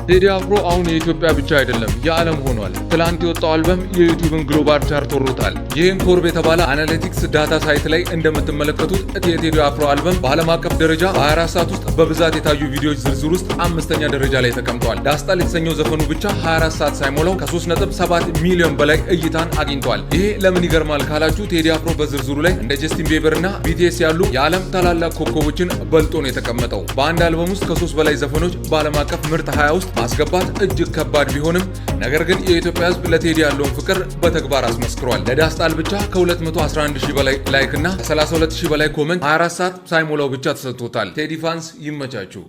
ቴዲ አፍሮ አሁን የኢትዮጵያ ብቻ አይደለም የዓለም ሆኗል። ትላንት የወጣው አልበም የዩቲዩብን ግሎባል ቻርት ወሮታል። ይህም ኮርብ የተባለ አናሊቲክስ ዳታ ሳይት ላይ እንደምትመለከቱት የቴዲ አፍሮ አልበም በዓለም አቀፍ ደረጃ 24 ሰዓት ውስጥ በብዛት የታዩ ቪዲዮዎች ዝርዝር ውስጥ 5ኛ ደረጃ ላይ ተቀምጧል። ዳስጣል የተሰኘው ዘፈኑ ብቻ 24 ሰዓት ሳይሞላው ከ3.7 ሚሊዮን በላይ እይታን አግኝቷል። ይሄ ለምን ይገርማል ካላችሁ ቴዲ አፍሮ በዝርዝሩ ላይ እንደ ጀስቲን ቤበር እና ቢቲኤስ ያሉ የዓለም ታላላቅ ኮከቦችን በልጦ ነው የተቀመጠው። በአንድ አልበም ውስጥ ከ3 በላይ ዘፈኖች በዓለም አቀፍ ምርጥ 20 ውስጥ ማስገባት እጅግ ከባድ ቢሆንም ነገር ግን የኢትዮጵያ ሕዝብ ለቴዲ ያለውን ፍቅር በተግባር አስመስክሯል። ለዳስጣል ብቻ ከ211000 በላይ ላይክ እና ከ32000 በላይ ኮሜንት 24 ሰዓት ሳይሞላው ብቻ ተሰጥቶታል። ቴዲ ፋንስ ይመቻችሁ።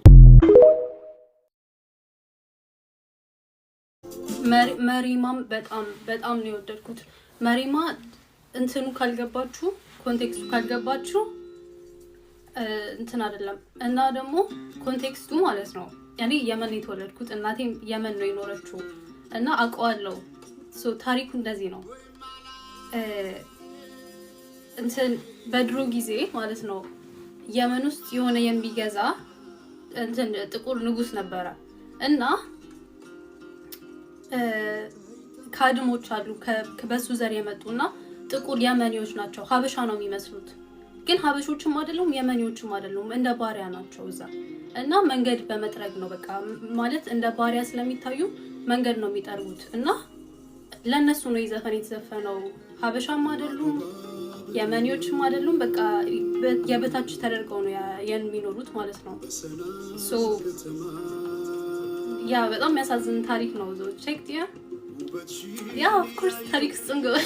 መሪማም በጣም ነው የወደድኩት። መሪማ እንትኑ ካልገባችሁ ኮንቴክስቱ ካልገባችሁ እንትን አይደለም እና ደግሞ ኮንቴክስቱ ማለት ነው እኔ የመን የተወለድኩት እናቴም የመን ነው የኖረችው እና አውቀዋለሁ። ታሪኩ እንደዚህ ነው። እንትን በድሮ ጊዜ ማለት ነው የመን ውስጥ የሆነ የሚገዛ እንትን ጥቁር ንጉስ ነበረ እና ካድሞች አሉ ከበሱ ዘር የመጡና ጥቁር የመኒዎች ናቸው። ሀበሻ ነው የሚመስሉት ግን ሀበሾችም አይደሉም የመኒዎችም አይደሉም፣ እንደ ባሪያ ናቸው እዛ እና መንገድ በመጥረግ ነው በቃ ማለት እንደ ባሪያ ስለሚታዩ መንገድ ነው የሚጠርጉት እና ለነሱ ነው ይዘፈን የተዘፈነው። ሀበሻም አይደሉም የመኒዎችም አይደሉም፣ በቃ የበታች ተደርገው ነው የሚኖሩት ማለት ነው። ያ በጣም የሚያሳዝን ታሪክ ነው። ቼክ ያ ኦፍ ኮርስ ታሪክ ጽንገው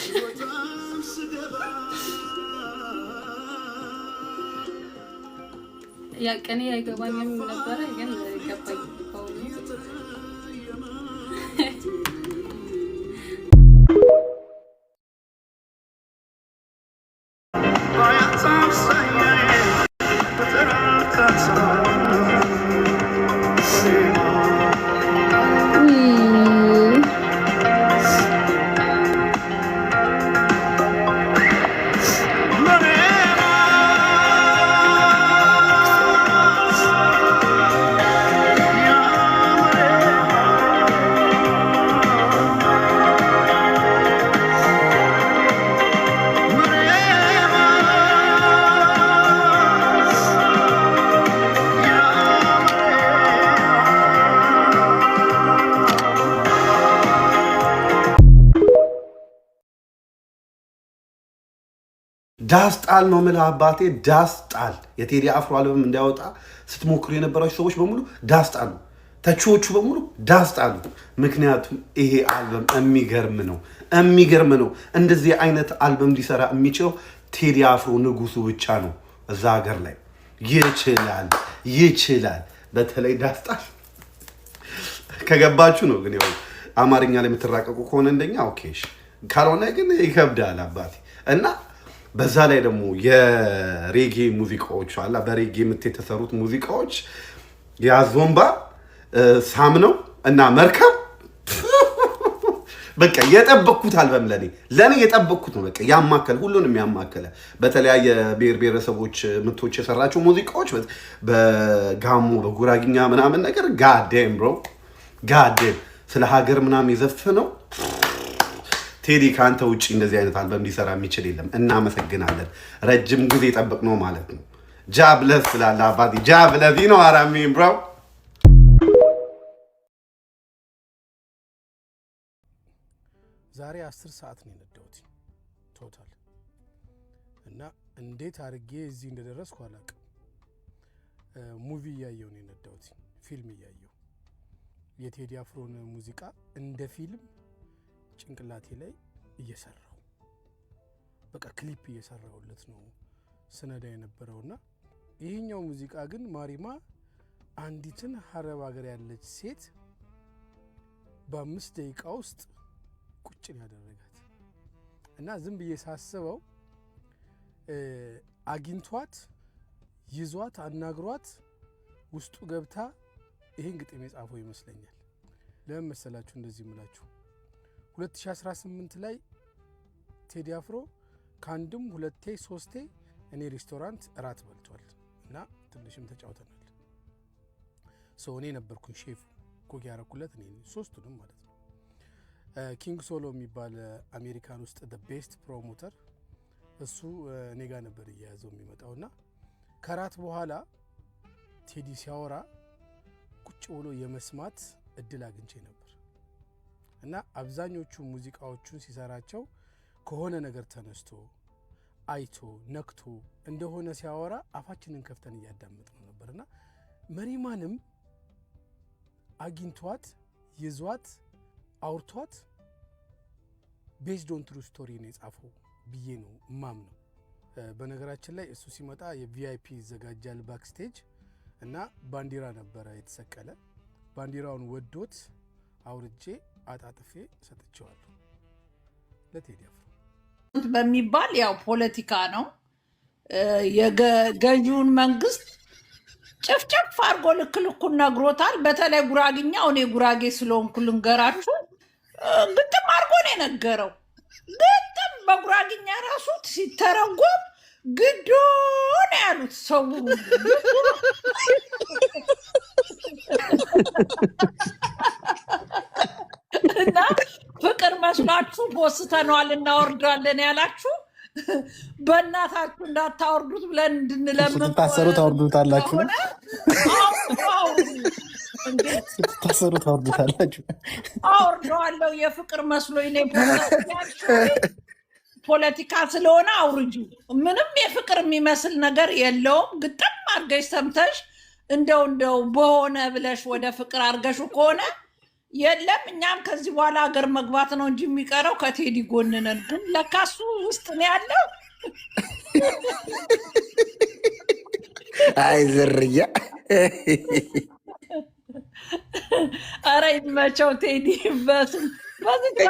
ያ ቀኔ አይገባኝም ነበር ግን ገባኝ። ዳስጣል ነው የምልህ አባቴ፣ ዳስጣል። የቴዲ አፍሮ አልበም እንዳይወጣ ስትሞክሩ የነበራችሁ ሰዎች በሙሉ ዳስጣሉ፣ ተቺዎቹ በሙሉ ዳስጣሉ። ምክንያቱም ይሄ አልበም የሚገርም ነው። እንደዚህ አይነት አልበም ሊሰራ የሚችለው ቴዲ አፍሮ ንጉሱ ብቻ ነው እዛ ሀገር ላይ። ይችላል። በተለይ ዳስጣል ከገባችሁ ነው። ግን ያው አማርኛ ላይ የምትራቀቁ ከሆነ እንደኛ ኦኬ፣ ካልሆነ ግን ይከብዳል አባቴ። እና በዛ ላይ ደግሞ የሬጌ ሙዚቃዎች አላ በሬጌ ምት የተሰሩት ሙዚቃዎች ያዞምባ ሳምነው እና መርከብ በቃ የጠበቅኩት አልበም ለኔ የጠበቅኩት ነው። በቃ ያማከለ ሁሉንም ያማከለ በተለያየ ብሔር ብሔረሰቦች ምቶች የሰራቸው ሙዚቃዎች በጋሞ በጉራግኛ ምናምን ነገር ጋዴም ስለ ሀገር ምናምን የዘፈነው ቴዲ ከአንተ ውጭ እንደዚህ አይነት አልበም ሊሰራ የሚችል የለም። እናመሰግናለን። ረጅም ጊዜ ጠብቅነው ማለት ነው። ጃብለስ ስላለ አባቴ ጃብለስ ነው አራሚ ብራው ዛሬ 10 ሰዓት ነው የነዳሁት ቶታል እና እንዴት አድርጌ እዚህ እንደደረስኩ አላውቅም። ሙቪ እያየሁ ነው የነዳሁት፣ ፊልም እያየሁ የቴዲ አፍሮን ሙዚቃ እንደ ፊልም ጭንቅላቴ ላይ እየሰራው በቃ ክሊፕ እየሰራውለት ነው ስነዳ የነበረውና ይሄኛው ሙዚቃ ግን ማሪማ አንዲትን ሀረብ ሀገር ያለች ሴት በ5 ደቂቃ ውስጥ ቁጭን ያደረጋት እና ዝም ብዬ ሳስበው አግኝቷት ይዟት አናግሯት ውስጡ ገብታ ይሄን ግጥም የጻፈው ይመስለኛል። ለምን መሰላችሁ እንደዚህ ምላችሁ? 2018 ላይ ቴዲ አፍሮ ካንድም 2 3 እኔ ሬስቶራንት እራት በልቷል እና ትንሽም ተጫውተናል። እኔ ነበርኩኝ ሼፍ ኩክ ያረኩለት እኔ ሶስቱንም ማለት ነው። ኪንግ ሶሎ የሚባል አሜሪካን ውስጥ the best promoter እሱ እኔ ጋር ነበር እያያዘው የሚመጣውና ከራት በኋላ ቴዲ ሲያወራ ቁጭ ብሎ የመስማት እድል አግኝቼ ነበር እና አብዛኞቹ ሙዚቃዎቹን ሲሰራቸው ከሆነ ነገር ተነስቶ አይቶ ነክቶ እንደሆነ ሲያወራ አፋችንን ከፍተን እያዳመጥነው ነበርና መሪማንም አግኝቷት ይዟት አውርቷት ቤዝድ ኦን ትሩ ስቶሪ ነው የጻፈው ብዬ ነው ማምነው። በነገራችን ላይ እሱ ሲመጣ የቪአይፒ ይዘጋጃል ባክስቴጅ እና ባንዲራ ነበረ የተሰቀለ። ባንዲራውን ወዶት አውርጄ አጣጥፌ ሰጥቼዋለሁ ለቴዲ አፍሮ በሚባል ያው ፖለቲካ ነው የገዢውን መንግስት ጨፍጨፍ አድርጎ ልክ ልኩን ነግሮታል። በተለይ ጉራግኛው እኔ ጉራጌ ስለሆንኩ ልንገራችሁ ግጥም አድርጎ ነው የነገረው። ግጥም በጉራግኛ ራሱ ሲተረጎም ግዶ ነው ያሉት ሰው እና ፍቅር መስሏችሁ ወስተነዋል እናወርዳለን ያላችሁ በእናታችሁ እንዳታወርዱት ብለን እንድንለምን ታሰሩ ታወርዱታላችሁ ነው ታሰሩ ታወርዱታላችሁ። አወርደዋለሁ የፍቅር መስሎኝ ነው ፖለቲካ ስለሆነ አውርጁ። ምንም የፍቅር የሚመስል ነገር የለውም። ግጥም አድርገሽ ሰምተሽ እንደው በሆነ ብለሽ ወደ ፍቅር አድርገሽ ከሆነ የለም እኛም ከዚህ በኋላ ሀገር መግባት ነው እንጂ የሚቀረው ከቴዲ ጎን ነን። ግን ለካሱ ውስጥ ነው ያለው። አይ ዝርያ ኧረ ይመቸው ቴዲ በስም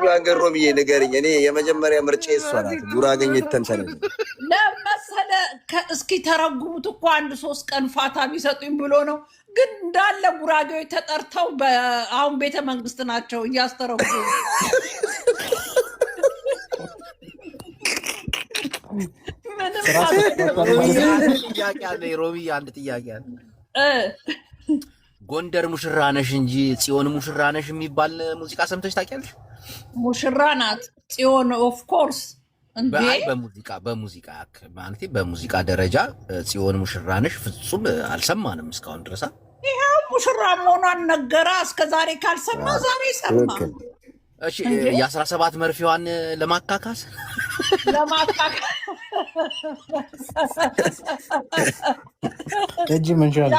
ሀገር ሮምዬ ንገርኝ። እኔ የመጀመሪያ ምርጫ እሷ ናት። ጉራገኝ ተንተነ ለመሰለ እስኪ ተረጉሙት እኮ 1-3 ቀን ፋታ ቢሰጡኝ ብሎ ነው። ግን እንዳለ ጉራጌዎች ተጠርተው አሁን ቤተ መንግስት ናቸው እያስተረጉሙ። ጥያቄ አለ ሮሚ፣ አንድ ጥያቄ አለ። ጎንደር ሙሽራ ነሽ እንጂ ጽዮን ሙሽራ ነሽ የሚባል ሙዚቃ ሰምተሽ ታውቂያለሽ? ሙሽራ ናት ጽዮን ኦፍ ኮርስ። በሙዚቃ ማለት በሙዚቃ ደረጃ ጽዮን ሙሽራ ነሽ ፍጹም አልሰማንም እስካሁን ድረስ። ይሄው ሙሽራ መሆኗን ነገራ። እስከዛሬ ካልሰማ ዛሬ ሰማ። እሺ የ17 መርፌዋን ለማካካስ እጅ መንሻል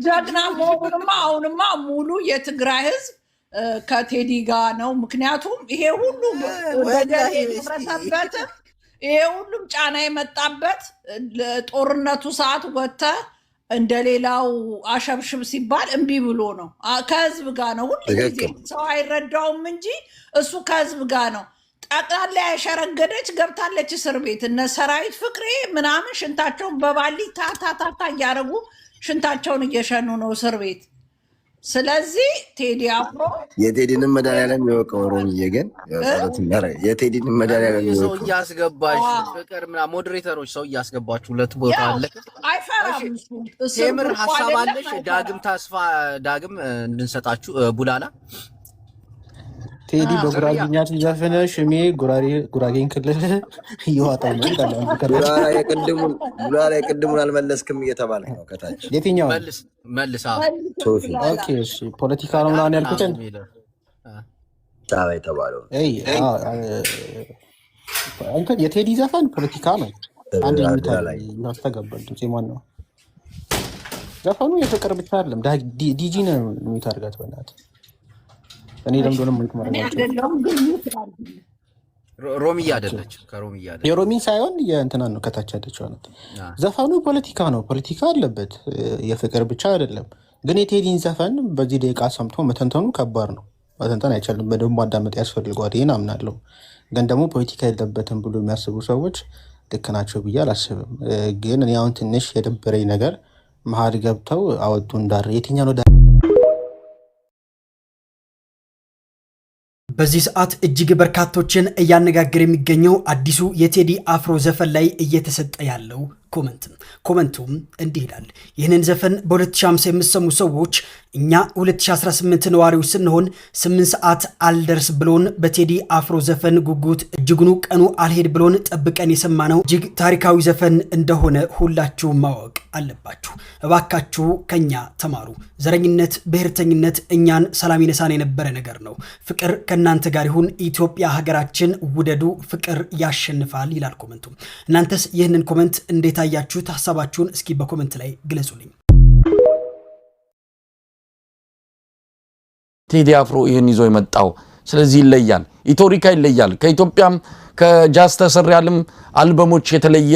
ጀግና መሆኑንማ አሁንማ ሙሉ የትግራይ ህዝብ ከቴዲ ጋር ነው። ምክንያቱም ይሄ ሁሉ ደረሰበት፣ ይሄ ሁሉም ጫና የመጣበት ጦርነቱ ሰዓት ወጥተ እንደሌላው አሸብሽብ ሲባል እምቢ ብሎ ነው። ከህዝብ ጋር ነው ሁሉ ጊዜ። ሰው አይረዳውም እንጂ እሱ ከህዝብ ጋር ነው። ጠቅላላ ያሸረገደች ገብታለች እስር ቤት። እነ ሰራዊት ፍቅሬ ምናምን ሽንታቸውን በባሊ ታታታታ እያደረጉ ሽንታቸውን እየሸኑ ነው እስር ቤት። ስለዚህ ቴዲ አፍሮ የቴዲንም መድኃኒዓለም የሚወቀው ሮምዬ ግን የቴዲንም መድኃኒዓለም ሰው እያስገባሽ ፍቅር ምናምን ሞዴሬተሮች ሰው እያስገባችሁ ሁለት ቦታ አለ። አይፈራም። ቴምር ሀሳብ አለሽ? ዳግም ተስፋ ዳግም እንድንሰጣችሁ ቡላላ ቴዲ በጉራጌኛ ሲዘፍን ሽሜ ጉራጌን ክልል እየዋጣው ነው ይላል። ዱላራ የቅድሙን አልመለስክም እየተባለ ነው ከታች። የትኛው መልሳ ሶፊ ኦኬ እሺ ፖለቲካ ነው ምናምን ያልኩትን ታባ የተባለው እንትን የቴዲ ዘፈን ፖለቲካ ነው። አንድ ያስተጋባል ድምጽ ማን ነው? ዘፈኑ የፍቅር ብቻ አይደለም። ዲጂ ነው የሚታርጋት በእናትህ እኔ ለምዶንም ምን ሮሚያ አይደለች ከሮሚያ አይደለች የሮሚን ሳይሆን የእንትና ነው ከታች ያለችው አይነት ዘፈኑ ፖለቲካ ነው። ፖለቲካ አለበት የፍቅር ብቻ አይደለም። ግን የቴዲን ዘፈን በዚህ ደቂቃ ሰምቶ መተንተኑ ከባድ ነው። መተንተን አይቻልም። በደንብ ማዳመጥ ያስፈልገዋል። ይሄን አምናለሁ። ግን ደግሞ ፖለቲካ የለበትም ብሎ የሚያስቡ ሰዎች ልክ ናቸው ብዬ አላስብም። ግን እኔ አሁን ትንሽ የደበረኝ ነገር መሀል ገብተው አወጡ እንዳር የትኛው ነው በዚህ ሰዓት እጅግ በርካቶችን እያነጋገረ የሚገኘው አዲሱ የቴዲ አፍሮ ዘፈን ላይ እየተሰጠ ያለው ኮመንቱም እንዲህ ይላል። ይህንን ዘፈን በ2050 የምሰሙ ሰዎች እኛ 2018 ነዋሪዎች ስንሆን 8 ሰዓት አልደርስ ብሎን በቴዲ አፍሮ ዘፈን ጉጉት እጅጉኑ ቀኑ አልሄድ ብሎን ጠብቀን የሰማነው እጅግ ታሪካዊ ዘፈን እንደሆነ ሁላችሁ ማወቅ አለባችሁ። እባካችሁ ከኛ ተማሩ። ዘረኝነት፣ ብሔርተኝነት እኛን ሰላም ይነሳን የነበረ ነገር ነው። ፍቅር ከእናንተ ጋር ይሁን። ኢትዮጵያ ሀገራችን ውደዱ፣ ፍቅር ያሸንፋል ይላል ኮመንቱ። እናንተስ ይህንን ኮመንት እንዴት አያችሁት? ሐሳባችሁን እስኪ በኮመንት ላይ ግለጹልኝ። ቴዲ አፍሮ ይህን ይዞ የመጣው ስለዚህ ይለያል። ኢቶሪካ ይለያል። ከኢትዮጵያም ከጃዝ ተሰሪያልም አልበሞች የተለየ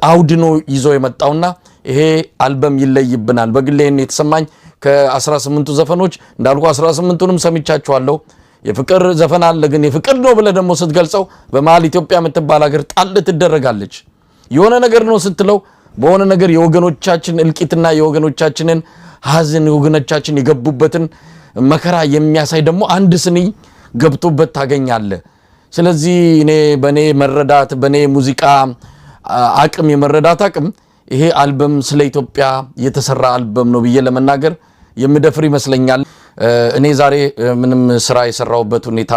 አውድኖ ይዞ የመጣውና ይሄ አልበም ይለይብናል። በግሌን የተሰማኝ ከ18ቱ ዘፈኖች እንዳልኩ 18ቱንም ሰምቻቸዋለሁ። የፍቅር ዘፈን አለ። ግን የፍቅር ነው ብለ ደግሞ ስትገልጸው በመሃል ኢትዮጵያ የምትባል ሀገር ጣል ትደረጋለች። የሆነ ነገር ነው ስትለው በሆነ ነገር የወገኖቻችን እልቂትና የወገኖቻችንን ሀዘን የወገኖቻችን የገቡበትን መከራ የሚያሳይ ደግሞ አንድ ስንኝ ገብቶበት ታገኛለህ። ስለዚህ እኔ በኔ መረዳት በኔ ሙዚቃ አቅም የመረዳት አቅም ይሄ አልበም ስለ ኢትዮጵያ የተሰራ አልበም ነው ብዬ ለመናገር የምደፍር ይመስለኛል። እኔ ዛሬ ምንም ስራ የሰራውበት ሁኔታ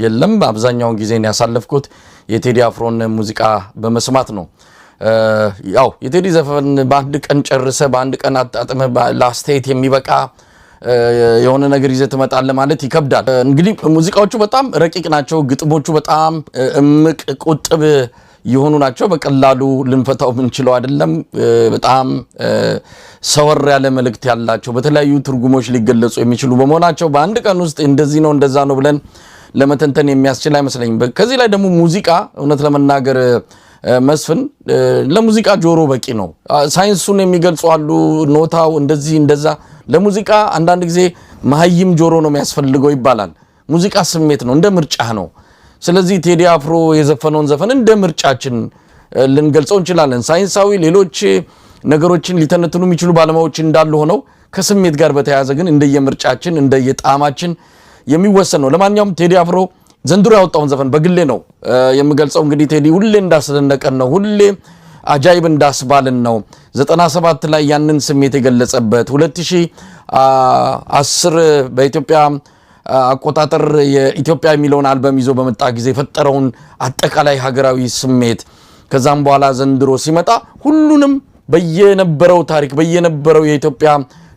የለም። አብዛኛውን ጊዜን ያሳለፍኩት የቴዲ አፍሮን ሙዚቃ በመስማት ነው። ያው የቴዲ ዘፈን በአንድ ቀን ጨርሰ በአንድ ቀን አጣጥመ ለአስተያየት የሚበቃ የሆነ ነገር ይዘህ ትመጣለህ ማለት ይከብዳል። እንግዲህ ሙዚቃዎቹ በጣም ረቂቅ ናቸው። ግጥሞቹ በጣም እምቅ ቁጥብ የሆኑ ናቸው። በቀላሉ ልንፈታው ምንችለው አይደለም። በጣም ሰወር ያለ መልእክት ያላቸው በተለያዩ ትርጉሞች ሊገለጹ የሚችሉ በመሆናቸው በአንድ ቀን ውስጥ እንደዚህ ነው እንደዛ ነው ብለን ለመተንተን የሚያስችል አይመስለኝም። ከዚህ ላይ ደግሞ ሙዚቃ እውነት ለመናገር መስፍን ለሙዚቃ ጆሮ በቂ ነው። ሳይንሱን የሚገልጹ አሉ። ኖታው እንደዚህ እንደዛ ለሙዚቃ አንዳንድ ጊዜ መሀይም ጆሮ ነው የሚያስፈልገው ይባላል። ሙዚቃ ስሜት ነው፣ እንደ ምርጫ ነው። ስለዚህ ቴዲ አፍሮ የዘፈነውን ዘፈን እንደ ምርጫችን ልንገልጸው እንችላለን። ሳይንሳዊ ሌሎች ነገሮችን ሊተነትኑ የሚችሉ ባለሙያዎች እንዳሉ ሆነው ከስሜት ጋር በተያያዘ ግን እንደየምርጫችን እንደየጣማችን የሚወሰን ነው። ለማንኛውም ቴዲ አፍሮ ዘንድሮ ያወጣውን ዘፈን በግሌ ነው የምገልጸው። እንግዲህ ቴዲ ሁሌ እንዳስደነቀን ነው፣ ሁሌ አጃይብ እንዳስባልን ነው። 97 ላይ ያንን ስሜት የገለጸበት 2010 በኢትዮጵያ አቆጣጠር የኢትዮጵያ የሚለውን አልበም ይዞ በመጣ ጊዜ የፈጠረውን አጠቃላይ ሀገራዊ ስሜት ከዛም በኋላ ዘንድሮ ሲመጣ ሁሉንም በየነበረው ታሪክ በየነበረው የኢትዮጵያ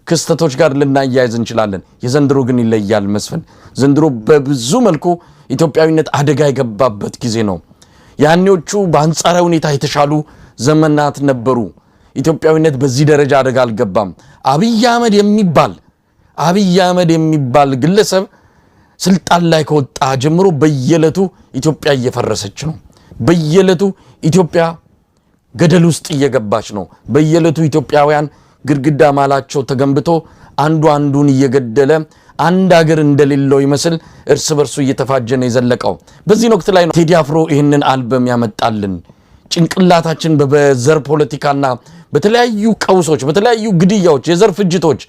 ክስተቶች ጋር ልናያይዝ እንችላለን። የዘንድሮ ግን ይለያል መስፍን። ዘንድሮ በብዙ መልኩ ኢትዮጵያዊነት አደጋ የገባበት ጊዜ ነው። ያኔዎቹ በአንጻራዊ ሁኔታ የተሻሉ ዘመናት ነበሩ። ኢትዮጵያዊነት በዚህ ደረጃ አደጋ አልገባም። አብይ አህመድ የሚባል ግለሰብ ስልጣን ላይ ከወጣ ጀምሮ በየለቱ ኢትዮጵያ እየፈረሰች ነው። በየለቱ ኢትዮጵያ ገደል ውስጥ እየገባች ነው። በየለቱ ኢትዮጵያውያን ግድግዳ ማላቸው ተገንብቶ አንዱ አንዱን እየገደለ አንድ ሀገር እንደሌለው ይመስል እርስ በርሱ እየተፋጀ ነው የዘለቀው። በዚህ ወቅት ላይ ነው ቴዲ አፍሮ ይህንን አልበም ያመጣልን። ጭንቅላታችን በዘር ፖለቲካና በተለያዩ ቀውሶች በተለያዩ ግድያዎች የዘር ፍጅቶች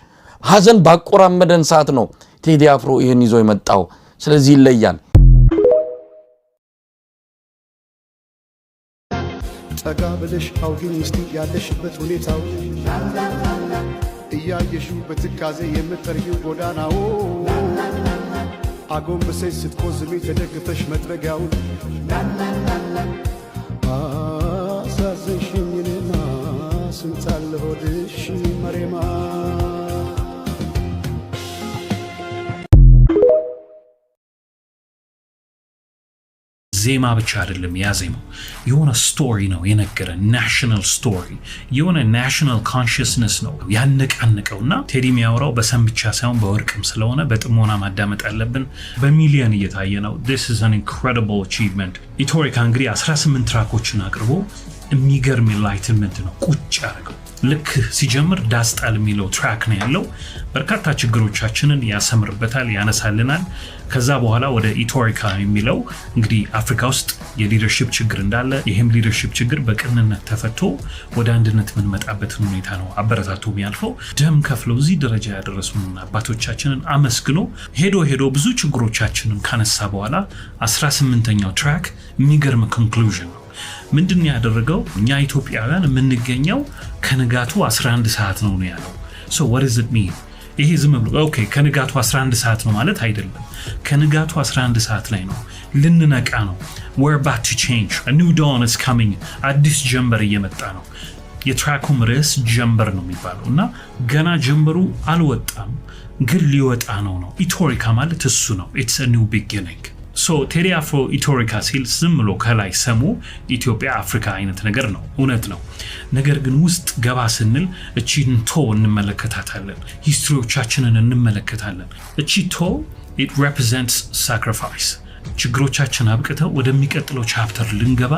ሀዘን ባቆራመደን ሰዓት ነው ቴዲ አፍሮ ይህን ይዞ የመጣው። ስለዚህ ይለያል። ጠጋ ብለሽ አውጊኝ እስቲ ያለሽበት ሁኔታው እያየሽው በትካዜ የምትጠርጊው ጎዳናው አጎንብሰሽ ስትቆዝሚ ተደግፈሽ መጥረጊያውን አሳዘንሽኝንማ ስንታለ ሆድሽ መሬማ ዜማ ብቻ አይደለም ያዜመው የሆነ ስቶሪ ነው የነገረን ናሽናል ስቶሪ የሆነ ናሽናል ኮንሽስነስ ነው ያነቃነቀውና ቴዲ የሚያወራው በሰም ብቻ ሳይሆን በወርቅም ስለሆነ በጥሞና ማዳመጥ አለብን በሚሊዮን እየታየ ነው this is an incredible achievement ኢትዮሪካ እንግዲህ 18 ትራኮችን አቅርቦ የሚገርም ኢንላይትመንት ነው ቁጭ ያደረገው ልክ ሲጀምር ዳስጣል የሚለው ትራክ ነው ያለው በርካታ ችግሮቻችንን ያሰምርበታል ያነሳልናል ከዛ በኋላ ወደ ኢትዮሪካ የሚለው እንግዲህ አፍሪካ ውስጥ የሊደርሺፕ ችግር እንዳለ ይሄም ሊደርሺፕ ችግር በቅንነት ተፈቶ ወደ አንድነት የምንመጣበትን ሁኔታ ነው አበረታቶ የሚያልፈው ደም ከፍለው እዚህ ደረጃ ያደረሱን አባቶቻችንን አመስግኖ ሄዶ ብዙ ችግሮቻችንን ካነሳ በኋላ 18ኛው ትራክ የሚገርም ኮንክሉዥን ነው ምንድን ያደረገው እኛ ኢትዮጵያውያን የምንገኘው ከንጋቱ 11 ሰዓት ነው ያለው so what does it mean ይሄ ዝም ብሎ ኦኬ ከንጋቱ 11 ሰዓት ነው ማለት አይደለም ከንጋቱ 11 ሰዓት ላይ ነው ልንነቃ ነው we're about to change a new dawn is coming አዲስ ጀምበር እየመጣ ነው የትራኩም ርዕስ ጀምበር ነው የሚባለው እና ገና ጀምበሩ አልወጣም ግን ሊወጣ ነው ኢትዮሪካ ማለት እሱ ነው it's a new beginning so ቴዲ አፍሮ ኢትዮሪካ ሲል ዝም ብሎ ከላይ ሰሙ ኢትዮጵያ አፍሪካ አይነት ነገር ነው እውነት ነው ነገር ግን ውስጥ ገባ ስንል እቺን ቶ እንመለከታታለን ሂስትሪዎቻችንን እንመለከታለን እቺ ቶ it represents sacrifice ችግሮቻችን አብቅተው ወደሚቀጥለው ቻፕተር ልንገባ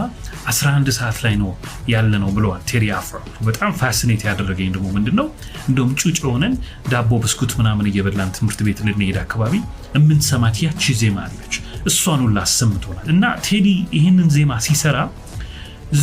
11 ሰዓት ላይ ነው ያለነው ብለዋል ቴዲ አፍሮ በጣም ፋሲኔት ያደረገኝ ደግሞ ምንድነው እንደውም ጩጭ ሆነን ዳቦ ብስኩት ምናምን እየበላን ትምህርት ቤት ልንሄድ አካባቢ እምንሰማት ያቺ ዜማ አለች እሷን ሁሉ አሰምቶናል እና ቴዲ ይሄንን ዜማ ሲሰራ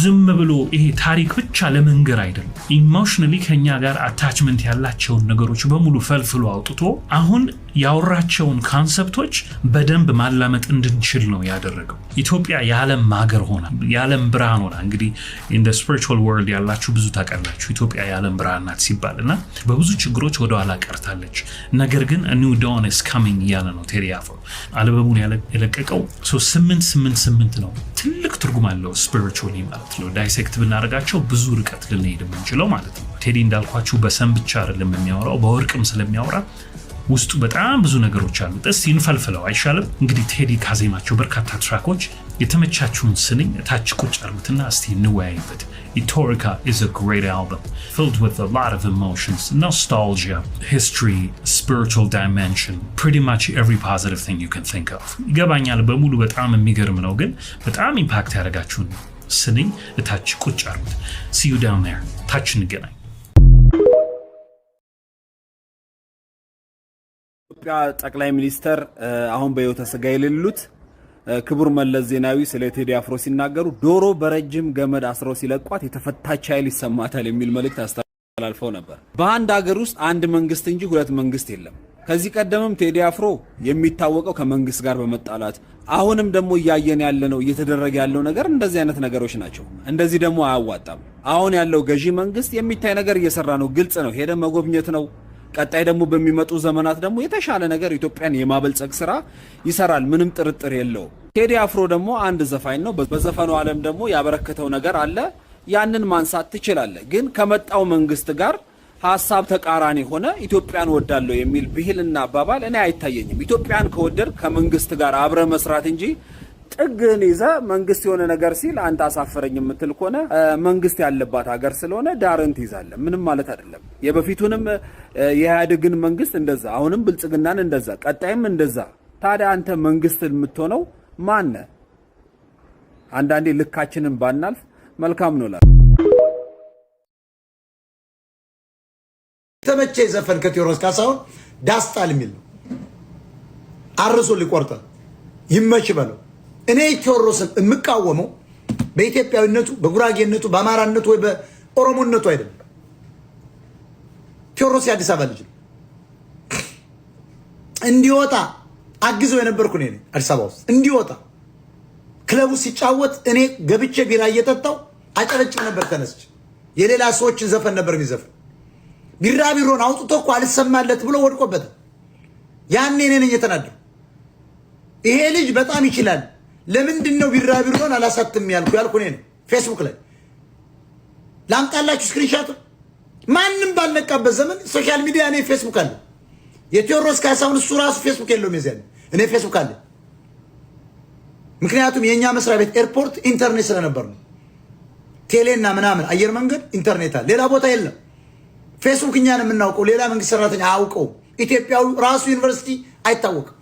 ዝም ብሎ ይሄ ታሪክ ብቻ ለመንገር አይደለም ኢሞሽናሊ ከኛ ጋር አታችመንት ያላቸውን ነገሮች በሙሉ ፈልፍሎ አውጥቶ አሁን ያወራቸውን ኮንሰፕቶች በደንብ ማላመጥ እንድንችል ነው ያደረገው ኢትዮጵያ የዓለም ማገር ሆና የዓለም ብርሃን ሆና እንግዲህ in the spiritual world ያላችሁ ብዙ ታውቃላችሁ ኢትዮጵያ የዓለም ብርሃን ናት ሲባልና በብዙ ችግሮች ወደ ኋላ ቀርታለች ነገር ግን a new dawn is coming ያለ ነው ቴዲ አፍሮ አልበሙን የለቀቀው 888 ነው ትልቅ ትርጉም አለው spiritually ማለት ነው ዳይሴክት ብናረጋቸው ብዙ ርቀት ልንሄድ የምንችለው ማለት ነው ቴዲ እንዳልኳችሁ በሰም ብቻ አይደለም የሚያወራው በወርቅም ስለሚያወራ ውስጡ በጣም ብዙ ነገሮች አሉ እስቲ እንፈልፍለው አይሻልም እንግዲህ ቴዲ ካዜማቸው በርካታ ትራኮች የተመቻቹን ስንኝ ታች ቁጭ አርጉትና እስቲ እንወያይበት Etorica is a great album filled with a lot of emotions nostalgia history spiritual dimension pretty much every positive thing you can think of ይገባኛል በሙሉ በጣም የሚገርም ነው ግን በጣም ኢምፓክት ያደርጋችሁን ስንኝ ታች ቁጭ አርጉት see you down there ታች እንገናኝ ኢትዮጵያ ጠቅላይ ሚኒስተር አሁን በህይወተ ስጋ የሌሉት ክቡር መለስ ዜናዊ ስለ ቴዲ አፍሮ ሲናገሩ ዶሮ በረጅም ገመድ አስረው ሲለቋት የተፈታች ኃይል ይሰማታል የሚል መልእክት አስተላልፈው ነበር በአንድ ሀገር ውስጥ አንድ መንግስት እንጂ ሁለት መንግስት የለም ከዚህ ቀደምም ቴዲ አፍሮ የሚታወቀው ከመንግስት ጋር በመጣላት አሁንም ደግሞ ያየን ያለነው እየተደረገ ያለው ነገር እንደዚህ አይነት ነገሮች ናቸው እንደዚህ ደግሞ አያዋጣም አሁን ያለው ገዢ መንግስት የሚታይ ነገር እየሰራ ነው ግልጽ ነው ሄደ መጎብኘት ነው ቀጣይ ደግሞ በሚመጡ ዘመናት ደግሞ የተሻለ ነገር ኢትዮጵያን የማበልጸግ ስራ ይሰራል ምንም ጥርጥር የለው ቴዲ አፍሮ ደግሞ አንድ ዘፋኝ ነው በዘፈኑ ዓለም ደግሞ ያበረከተው ነገር አለ ያንን ማንሳት ትችላለህ ግን ከመጣው መንግስት ጋር ሐሳብ ተቃራኒ ሆነ ኢትዮጵያን ወዳለው የሚል ብሂልና አባባል እኔ አይታየኝም ኢትዮጵያን ከወደድ ከመንግስት ጋር አብረ መስራት እንጂ ጥግን ይዘ መንግስት የሆነ ነገር ሲል አንተ አሳፈረኝ የምትል ከሆነ መንግስት ያለባት ሀገር ስለሆነ ዳርን ትይዛለህ ምንም ማለት አይደለም የበፊቱንም የኢህአዴግን መንግስት እንደዛ አሁንም ብልጽግናን እንደዛ ቀጣይም እንደዛ ታዲያ አንተ መንግስት የምትሆነው ማን አንዳንዴ ልካችንን ባናልፍ መልካም ነው ተመቼ ዘፈን ከቴዎድሮስ ካሳሁን ዳስጣል የሚል ነው አርሶ ሊቆርጠ ይመች በለው እኔ ቴዎድሮስን የምቃወመው በኢትዮጵያዊነቱ በጉራጌነቱ በአማራነቱ ወይ በኦሮሞነቱ አይደለም ቴዎድሮስ የአዲስ አበባ ልጅ እንዲወጣ አግዘው የነበርኩ ነኝ አዲስ አበባ ውስጥ እንዲወጣ ክለቡ ሲጫወት እኔ ገብቼ ቢራ እየጠጣው አጨረጭ ነበር ተነስች የሌላ ሰዎችን ዘፈን ነበር የሚዘፈን ቢራቢሮን አውጥቶ እኮ አልሰማለት ብሎ ወድቆበት ያኔ እኔ ነኝ የተናደው ይሄ ልጅ በጣም ይችላል። ለምንድን ነው ቢራቢሮን አላሳትም ያልኩ እኔ ነው። ፌስቡክ ላይ ላምጣላችሁ ስክሪንሻት። ማንም ባልነቃበት ዘመን ሶሻል ሚዲያ እኔ ፌስቡክ አለ። የቴዎድሮስ ካሳሁን እሱ ራሱ ፌስቡክ የለውም የዚያን እኔ ፌስቡክ አለ። ምክንያቱም የኛ መስሪያ ቤት ኤርፖርት ኢንተርኔት ስለነበር ነው። ቴሌና ምናምን አየር መንገድ ኢንተርኔት አለ፣ ሌላ ቦታ የለም። ፌስቡክ እኛን የምናውቀው ሌላ መንግስት ሰራተኛ አውቀው ኢትዮጵያው ራሱ ዩኒቨርሲቲ አይታወቅም።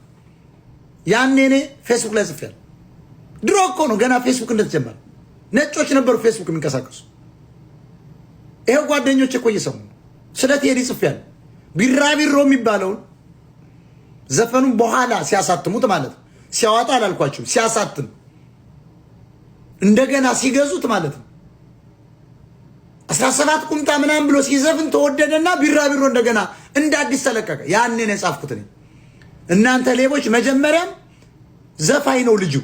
ያኔ እኔ ፌስቡክ ላይ ጽፌያለሁ። ድሮ እኮ ነው ገና ፌስቡክ እንደተጀመረ ነጮች ነበሩ ፌስቡክ የሚንቀሳቀሱ። ይሄው ጓደኞች እኮ እየሰሙ ስለ ቴዲ ጽፌያለሁ። ቢራቢሮ የሚባለውን ዘፈኑን በኋላ ሲያሳትሙት ማለት ነው። ሲያወጣ አላልኳችሁም፣ ሲያሳትም እንደገና ሲገዙት ማለት ነው። 17 ቁምጣ ምናምን ብሎ ሲዘፍን ተወደደና ቢራቢሮ እንደገና እንደ አዲስ ተለቀቀ። ያኔ ነው የጻፍኩት እኔ። እናንተ ሌቦች፣ መጀመሪያም ዘፋኝ ነው ልጁ፣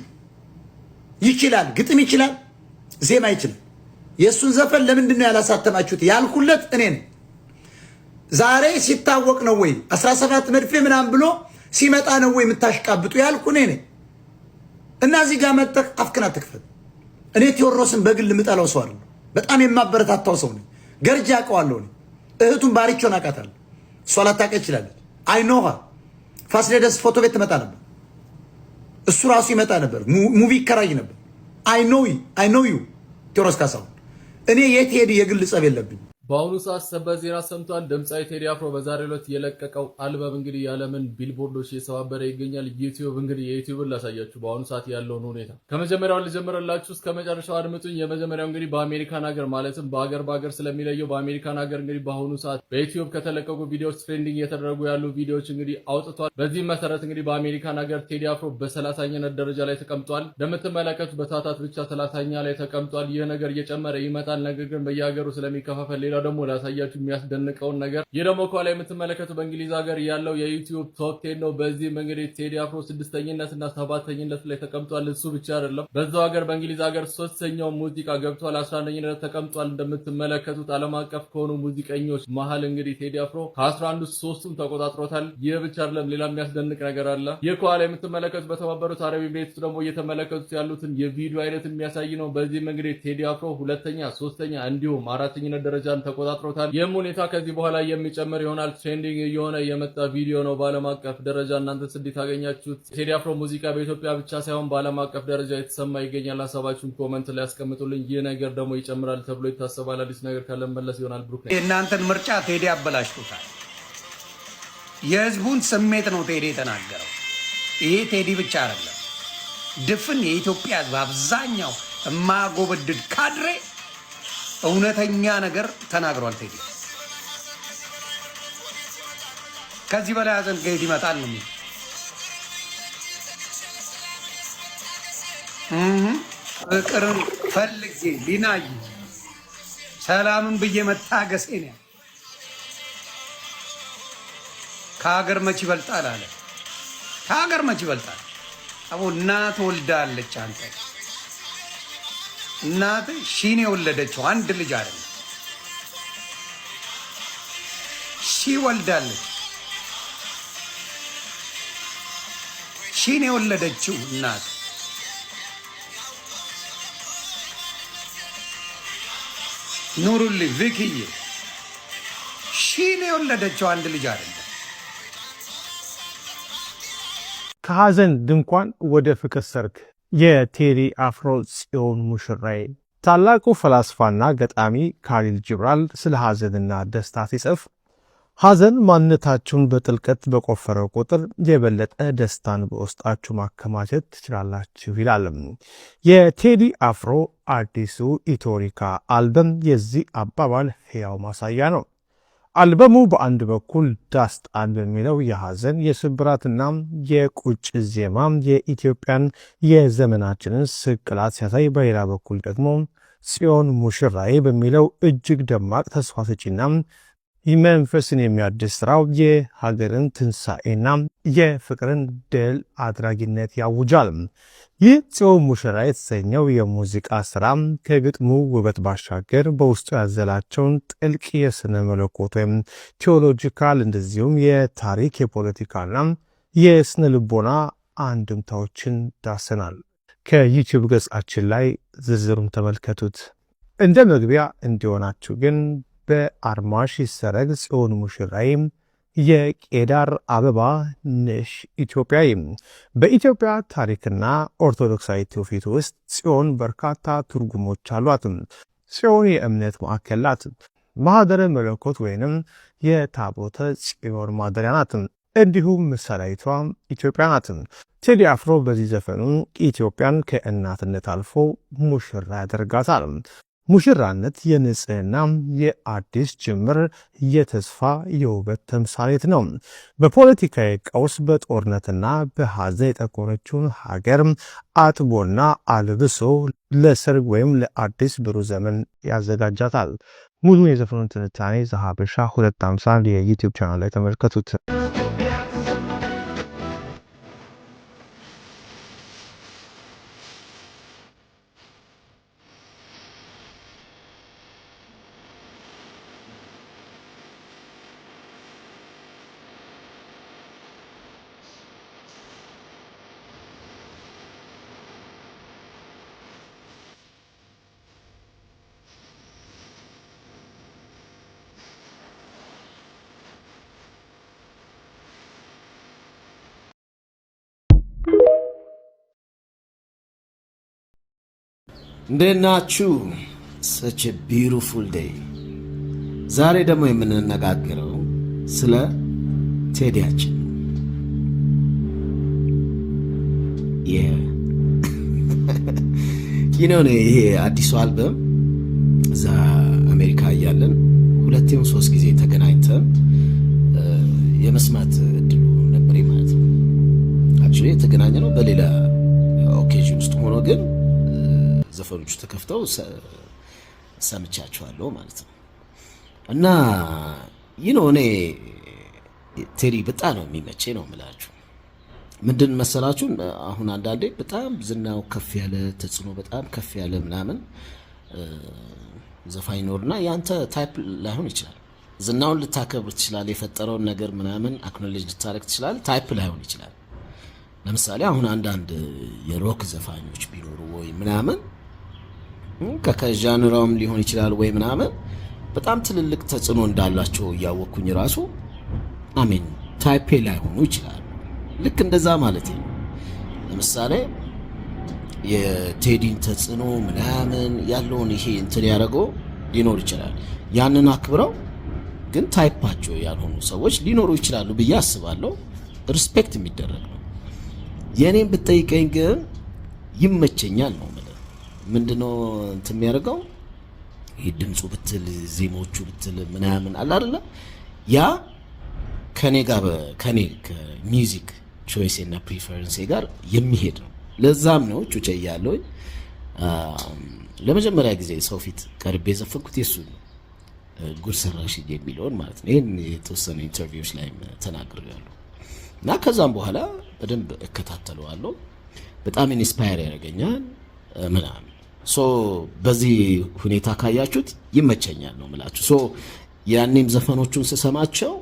ይችላል፣ ግጥም ይችላል፣ ዜማ ይችላል። የእሱን ዘፈን ለምንድን ነው ያላሳተማችሁት ያልኩለት እኔ ነኝ። ዛሬ ሲታወቅ ነው ወይ 17 መድፌ ምናምን ብሎ ሲመጣ ነው ወይ የምታሽቃብጡ ያልኩ እኔ ነኝ። እና እዚህ ጋር መጠቅ አፍክና ትክፈት። እኔ ቴዎድሮስን በግል ምጠላው ሰው አይደለም፣ በጣም የማበረታታው ሰው ነኝ። ገርጃ አውቀዋለሁ እኔ። እህቱን ባሪቾን አውቃታለሁ፣ እሷ ላታውቅ ይችላለች። አይኖሃ ፋሲለደስ ፎቶ ቤት ትመጣ ነበር፣ እሱ ራሱ ይመጣ ነበር፣ ሙቪ ይከራይ ነበር። አይ ኖ ዩ ቴዎድሮስ ካሳሁን። እኔ የቴዲ የግል ጸብ የለብኝ። በአሁኑ ሰዓት ሰበር ዜና ሰምቷል። ድምፃዊ ቴዲ አፍሮ በዛሬው ዕለት የለቀቀው አልበም እንግዲህ የዓለምን ቢልቦርዶች እየሰባበረ ይገኛል። ዩቲዩብ እንግዲህ የዩቲዩብን ላሳያችሁ በአሁኑ ሰዓት ያለውን ሁኔታ ከመጀመሪያው ልጀምርላችሁ እስከ መጨረሻው አድምጡኝ። የመጀመሪያው እንግዲህ በአሜሪካን ሀገር ማለትም በሀገር ስለሚለየው በአሜሪካን ሀገር እንግዲህ በአሁኑ ሰዓት በዩቲዩብ ከተለቀቁ ቪዲዮዎች ትሬንዲንግ እየተደረጉ ያሉ ቪዲዮዎች እንግዲህ አውጥቷል። በዚህም መሰረት እንግዲህ በአሜሪካን ሀገር ቴዲ አፍሮ በ30ኛነት ደረጃ ላይ ተቀምጧል። እንደምትመለከቱት በታታት ብቻ 30ኛ ላይ ተቀምጧል። ይህ ነገር እየጨመረ ይመጣል። ነገር ግን በየሀገሩ ስለሚከፋፈል ደግሞ ላሳያችሁ የሚያስደንቀውን ነገር ይህ ደግሞ ከኋላ የምትመለከቱ በእንግሊዝ ሀገር ያለው የዩቲዩብ ቶፕ 10 ነው። በዚህም እንግዲህ ቴዲ አፍሮ 6ኛነት እና 7ኛነት ላይ ተቀምጧል። እሱ ብቻ አይደለም፣ በዛው ሀገር በእንግሊዝ ሀገር 3ኛው ሙዚቃ ገብቷል፣ 11ኛነት ተቀምጧል። እንደምትመለከቱት ዓለም አቀፍ ከሆኑ ሙዚቀኞች መሀል እንግዲህ ቴዲ አፍሮ ከ11 3ቱን ተቆጣጥሮታል። ይህ ብቻ አይደለም፣ ሌላ የሚያስደንቅ ነገር አለ። ይህ ከኋላ የምትመለከቱት በተባበሩት አረብ ኤሚሬትስ ደግሞ እየተመለከቱት ያሉትን የቪዲዮ አይነት የሚያሳይ ነው። በዚህም እንግዲህ ቴዲ አፍሮ 2ኛ፣ 3ኛ እንዲሁም 4ኛነት ደረጃን ተቆጣጥሮታል። ይህም ሁኔታ ከዚህ በኋላ የሚጨምር ይሆናል። ትሬንዲንግ እየሆነ የመጣ ቪዲዮ ነው በዓለም አቀፍ ደረጃ። እናንተ እንዴት አገኛችሁት? ቴዲ አፍሮ ሙዚቃ በኢትዮጵያ ብቻ ሳይሆን በዓለም አቀፍ ደረጃ የተሰማ ይገኛል። ሀሳባችሁን ኮመንት ላይ ያስቀምጡልኝ። ይህ ነገር ደግሞ ይጨምራል ተብሎ ይታሰባል። አዲስ ነገር ካለ መለስ ይሆናል። ብሩክ ነኝ። የእናንተን ምርጫ ቴዲ አበላሽቶታል። የህዝቡን ስሜት ነው ቴዲ የተናገረው። ይሄ ቴዲ ብቻ አይደለም፣ ድፍን የኢትዮጵያ ህዝብ አብዛኛው የማያጎበድድ ካድሬ እውነተኛ ነገር ተናግሯል ቴዲ። ከዚህ በላይ ሀዘን ከየት ይመጣል ነው። ፍቅርን ፈልጌ ሊናይ ሰላምን ብዬ መታገሴ ነው። ከሀገር መች ይበልጣል አለ። ከሀገር መች ይበልጣል? አቦ እናት ወልዳለች። አንተ እናት ሺን የወለደችው አንድ ልጅ አይደለም፣ ሺ ወልዳለች። ሺን የወለደችው እናት ኑሩልኝ ቪክዬ፣ ሺን የወለደችው አንድ ልጅ አይደለም። ከሐዘን ድንኳን ወደ ፍቅር ሰርግ የቴዲ አፍሮ ጽዮን ሙሽራዬ። ታላቁ ፈላስፋና ገጣሚ ካሊል ጂብራን ስለ ሐዘንና ደስታ ሲጽፍ ሐዘን ማንነታችሁን በጥልቀት በቆፈረ ቁጥር የበለጠ ደስታን በውስጣችሁ ማከማቸት ትችላላችሁ ይላል። የቴዲ አፍሮ አዲሱ ኢቶሪካ አልበም የዚህ አባባል ሕያው ማሳያ ነው። አልበሙ በአንድ በኩል ዳስጣል በሚለው የሐዘን የስብራትና የቁጭ ዜማ የኢትዮጵያን የዘመናችንን ስቅላት ሲያሳይ፣ በሌላ በኩል ደግሞ ጽዮን ሙሽራዬ በሚለው እጅግ ደማቅ ተስፋ ሰጪና መንፈስን የሚያድስ ስራው የሀገርን ትንሣኤና የፍቅርን ድል አድራጊነት ያውጃል። ይህ ጽዮን ሙሽራ የተሰኘው የሙዚቃ ስራ ከግጥሙ ውበት ባሻገር በውስጡ ያዘላቸውን ጥልቅ የስነ መለኮት ወይም ቴዎሎጂካል እንደዚሁም የታሪክ የፖለቲካና የስነ ልቦና አንድምታዎችን ዳሰናል። ከዩቲዩብ ገጻችን ላይ ዝርዝሩን ተመልከቱት። እንደ መግቢያ እንዲሆናችሁ ግን በአርማሽ ይሰረግ ጽዮን ሙሽራይም የቄዳር አበባ ነሽ ኢትዮጵያዊ። በኢትዮጵያ ታሪክና ኦርቶዶክሳዊ ትውፊት ውስጥ ጽዮን በርካታ ትርጉሞች አሏት። ጽዮን የእምነት ማዕከል ናት። ማህደረ መለኮት ወይንም የታቦተ ጽዮን ማደሪያ ናት። እንዲሁም ምሳሌይቷ ኢትዮጵያ ናት። ቴዲ አፍሮ በዚህ ዘፈኑ ኢትዮጵያን ከእናትነት አልፎ ሙሽራ ያደርጋታል። ሙሽራነት የንጽህና፣ የአዲስ ጅምር፣ የተስፋ፣ የውበት ተምሳሌት ነው። በፖለቲካዊ ቀውስ በጦርነትና በሐዘን የጠቆረችውን ሀገር አጥቦና አልብሶ ለሰርግ ወይም ለአዲስ ብሩህ ዘመን ያዘጋጃታል። ሙሉ የዘፈኑን ትንታኔ ዘሀበሻ 250 የዩቲዩብ ቻናል ላይ ተመልከቱት። እንዴት ናችሁ? such a beautiful day። ዛሬ ደግሞ የምንነጋገረው ስለ ቴዲያችን ይሄ አዲሱ አልበም እዛ አሜሪካ እያለን 2-3 ጊዜ ተገናኝተን የመስማት እድሉ ነበር ማለት ነው። አክቹዋሊ የተገናኘነው በሌላ ኦኬዥን ውስጥ ሆኖ ግን ዘፈኖቹ ተከፍተው ሰምቻቸዋለሁ ማለት ነው። እና እኔ ቴዲ በጣም ነው የሚመቸኝ ነው የምላችሁ። ምንድን መሰላችሁ አሁን አንዳንዴ በጣም ዝናው ከፍ ያለ ተጽዕኖ በጣም ከፍ ያለ ምናምን ዘፋኝ ኖርና ያንተ ታይፕ ላይሆን ይችላል። ዝናውን ልታከብር ትችላለህ፣ የፈጠረውን ነገር ምናምን አክኖሌጅ ልታረግ ትችላለህ፣ ታይፕ ላይሆን ይችላል። ለምሳሌ አሁን አንዳንድ የሮክ ዘፋኞች ቢኖሩ ወይ ምናምን ከጃንራውም ሊሆን ይችላል ወይ ምናምን በጣም ትልልቅ ተጽዕኖ እንዳላቸው እያወቅኩኝ ራሱ አሜን ታይፔ ላይ ሆኑ ይችላል። ልክ እንደዛ ማለት ነው። ለምሳሌ የቴዲን ተጽዕኖ ምናምን ያለውን ይሄ እንትን ያደረገው ሊኖር ይችላል። ያንን አክብረው ግን ታይፓቸው ያልሆኑ ሰዎች ሊኖሩ ይችላሉ ብዬ አስባለሁ። ሪስፔክት የሚደረግ ነው። የኔን ብትጠይቀኝ ግን ይመቸኛል ነው ማለት ምንድነው እንትን የሚያደርገው ይሄ ድምፁ ብትል ዜማዎቹ ብትል ምናምን አለ አይደለ ያ ከኔ ጋር ከኔ ከሚውዚክ ቾይስ እና ፕሪፈረንስ ጋር የሚሄድ ነው። ለዛም ነው ቹቼ ያለው ለመጀመሪያ ጊዜ ሰው ፊት ቀርቤ ዘፈንኩት የሱ ጉድ ሰራሽ የሚለውን ማለት ነው። ይሄን የተወሰነ ኢንተርቪውስ ላይ ተናግሬያለሁ እና ከዛም በኋላ በደንብ እከታተለዋለሁ። በጣም ኢንስፓየር ያደርገኛል ምናምን። በዚህ ሁኔታ ካያችሁት ይመቸኛል ነው የምላችሁ። ያኔም ዘፈኖቹን ስሰማቸው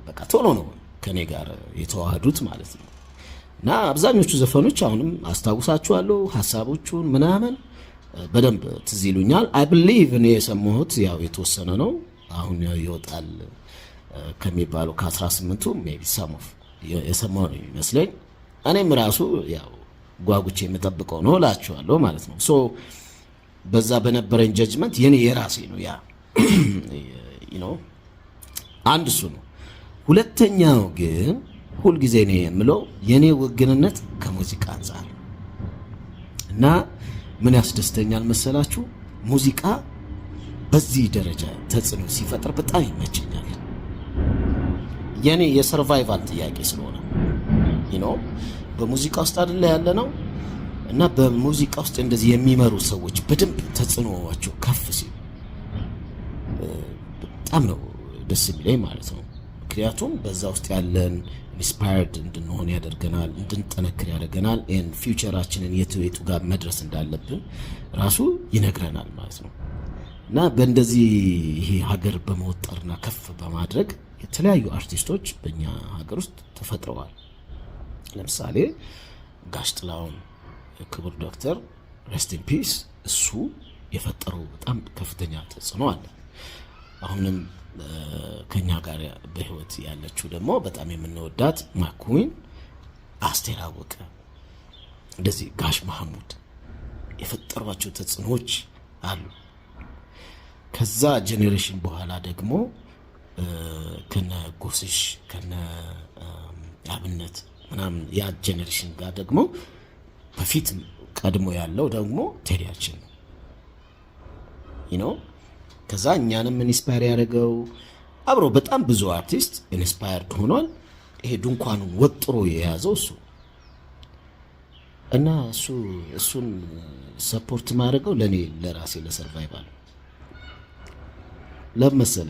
በቃ ቶሎ ነው ከኔ ጋር የተዋሃዱት ማለት ነው። እና አብዛኞቹ ዘፈኖች አሁንም አስታውሳቸዋለሁ፣ ሀሳቦቹን ምናምን በደንብ ትዝ ይሉኛል። አይ ቢሊቭ እኔ የሰማሁት ያው የተወሰነ ነው አሁን ይወጣል ከሚባለው ከ18ቱ ሜቢ ሰም ኦፍ የሰማው ነው ይመስለኝ። እኔም ራሱ ያው ጓጉቼ የምጠብቀው ነው እላችኋለሁ ማለት ነው። በዛ በነበረኝ ጀጅመንት የኔ የራሴ ነው ያ አንድ እሱ ነው። ሁለተኛው ግን ሁልጊዜ ነው የምለው የኔ ውግንነት ከሙዚቃ አንፃር እና ምን ያስደስተኛል መሰላችሁ ሙዚቃ በዚህ ደረጃ ተጽዕኖ ሲፈጥር በጣም ይመቸኛል። የኔ የሰርቫይቫል ጥያቄ ስለሆነ በሙዚቃ ውስጥ አይደለ ያለ ነው እና በሙዚቃ ውስጥ እንደዚህ የሚመሩ ሰዎች በደንብ ተጽዕኖዋቸው ከፍ ሲል በጣም ነው ደስ የሚለኝ ማለት ነው። ምክንያቱም በዛ ውስጥ ያለን ኢንስፓየርድ እንድንሆን ያደርገናል፣ እንድንጠነክር ያደርገናል። ፊውቸራችንን የቱ ጋር መድረስ እንዳለብን ራሱ ይነግረናል ማለት ነው። እና በእንደዚህ ይሄ ሀገር በመወጠርና ከፍ በማድረግ የተለያዩ አርቲስቶች በእኛ ሀገር ውስጥ ተፈጥረዋል። ለምሳሌ ጋሽ ጥላሁን ክቡር ዶክተር ሬስት ኢን ፒስ እሱ የፈጠረው በጣም ከፍተኛ ተጽዕኖ አለ። አሁንም ከኛ ጋር በህይወት ያለችው ደግሞ በጣም የምንወዳት ማኩዊን፣ አስቴር አወቀ፣ እንደዚህ ጋሽ መሐሙድ የፈጠሯቸው ተጽዕኖች አሉ። ከዛ ጄኔሬሽን በኋላ ደግሞ ከነ ጎስሽ ከነ አብነት ምናምን ያ ጄኔሬሽን ጋር ደግሞ በፊት ቀድሞ ያለው ደግሞ ቴዲያችን ነው ከዛ እኛንም ኢንስፓየር ያደረገው አብሮ በጣም ብዙ አርቲስት ኢንስፓየርድ ሆኗል። ይሄ ድንኳኑን ወጥሮ የያዘው እሱ እና እሱን ሰፖርት ማድረገው ለኔ ለራሴ ለሰርቫይቫል ለምሳሌ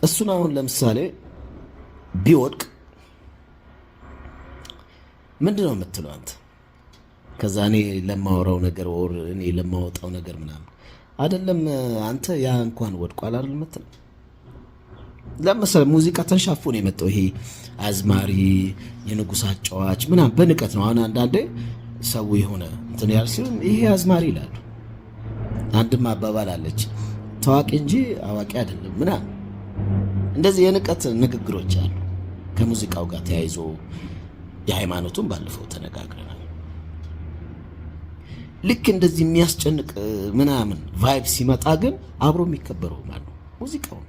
እሱን አሁን ለምሳሌ ቢወድቅ ምንድነው የምትለው አንተ? ከዛ እኔ ለማወራው ነገር ወር እኔ ለማወጣው ነገር ምናምን አይደለም አንተ ያ እንኳን ወድቋል አይደል የምትለው? ለምሳሌ ሙዚቃ ተንሻፎ ነው የመጣው። ይሄ አዝማሪ የንጉስ አጫዋች ምናምን በንቀት ነው። አሁን አንዳንዴ ሰው የሆነ እንትን ያል ሲሆን ይሄ አዝማሪ ይላሉ። አንድም አባባል አለች ታዋቂ እንጂ አዋቂ አይደለም ምናምን እንደዚህ የንቀት ንግግሮች አሉ። ከሙዚቃው ጋር ተያይዞ የሃይማኖቱን ባለፈው ተነጋግረናል። ልክ እንደዚህ የሚያስጨንቅ ምናምን ቫይብ ሲመጣ ግን አብሮ የሚከበረው ማለት ነው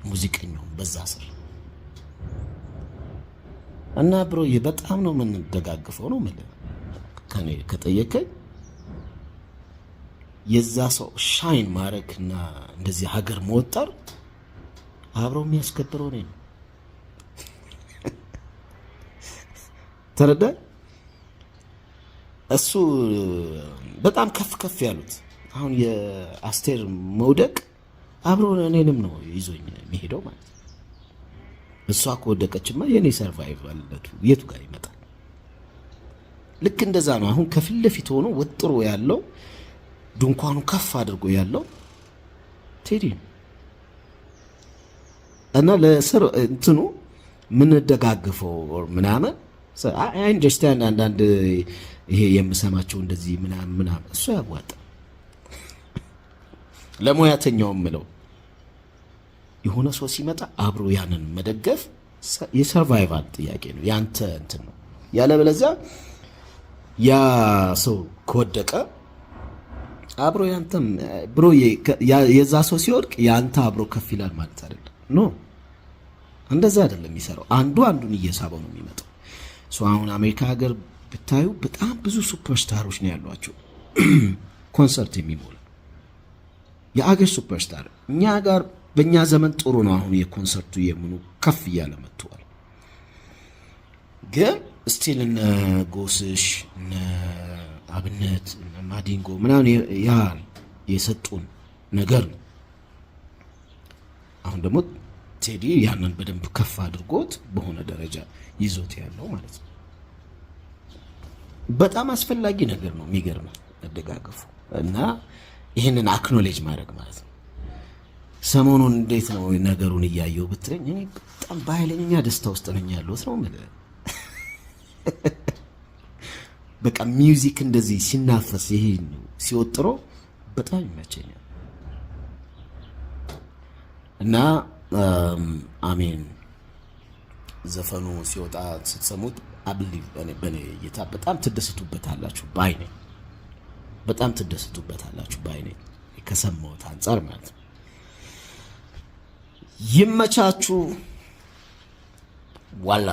ሙዚቀኛው በዛ ስር እና ብሮዬ በጣም ነው የምንደጋግፈው ነው ማለት ከኔ ከጠየቀኝ የዛ ሰው ሻይን ማረክና እንደዚህ ሀገር መወጠር አብሮ የሚያስከብረው ነው። ተረዳ? እሱ በጣም ከፍ ያሉት አሁን የአስቴር መውደቅ አብሮ እኔንም ነው ይዞኝ የሚሄደው ማለት ነው። እሷ ከወደቀችማ የኔ ሰርቫይቫልነቱ የቱ ጋር ይመጣል? ልክ እንደዛ ነው። አሁን ከፊት ለፊት ሆኖ ወጥሮ ያለው ድንኳኑ ከፍ አድርጎ ያለው ቴዲ እና ለስር እንትኑ ምን ደጋግፈው ምናምን አይ አንደርስታንድ አንዳንድ ይሄ የምሰማቸው እንደዚህ ምናምን እሱ ያዋጣ ለሙያተኛው ምለው የሆነ ሰው ሲመጣ አብሮ ያንን መደገፍ የሰርቫይቫል ጥያቄ ነው። ያንተ እንትን ነው። ያለበለዚያ ያ ሰው ከወደቀ አብሮ ያንተም ብሮ የዛ ሰው ሲወድቅ ያንተ አብሮ ከፍ ይላል ማለት አይደለም። ኖ እንደዛ አይደለም የሚሰራው። አንዱ አንዱን እየሳበው ነው የሚመጣው። አሁን አሜሪካ ሀገር ብታዩ በጣም ብዙ ሱፐርስታሮች ነው ያሏቸው ኮንሰርት የሚሞላ የአገር ሱፐርስታር። እኛ ጋር በእኛ ዘመን ጥሩ ነው። አሁን የኮንሰርቱ የምኑ ከፍ እያለ መጥቷል። ግን ስቲል እነ ጎስሽ እነ አብነት እነ ማዲንጎ ምናምን ያ የሰጡን ነገር ነው። አሁን ደግሞ ቴዲ ያንን በደንብ ከፍ አድርጎት በሆነ ደረጃ ይዞት ያለው ማለት ነው። በጣም አስፈላጊ ነገር ነው። የሚገርም መደጋገፉ እና ይህንን አክኖሌጅ ማድረግ ማለት ነው። ሰሞኑን እንዴት ነው ነገሩን እያየው ብትለኝ እኔ በጣም በኃይለኛ ደስታ ውስጥ ነኝ ያለሁት ነው ማለት በቃ ሚውዚክ እንደዚህ ሲናፈስ ይሄ ሲወጥሮ በጣም ይመቸኛል እና አሜን ዘፈኑ ሲወጣ ስትሰሙት አብሊቭ በኔ እይታ በጣም ትደሰቱበታላችሁ ባይ ነኝ። በጣም ትደሰቱበታላችሁ ባይ ነኝ ከሰማሁት አንፃር ማለት ነው። ይመቻችሁ ዋላ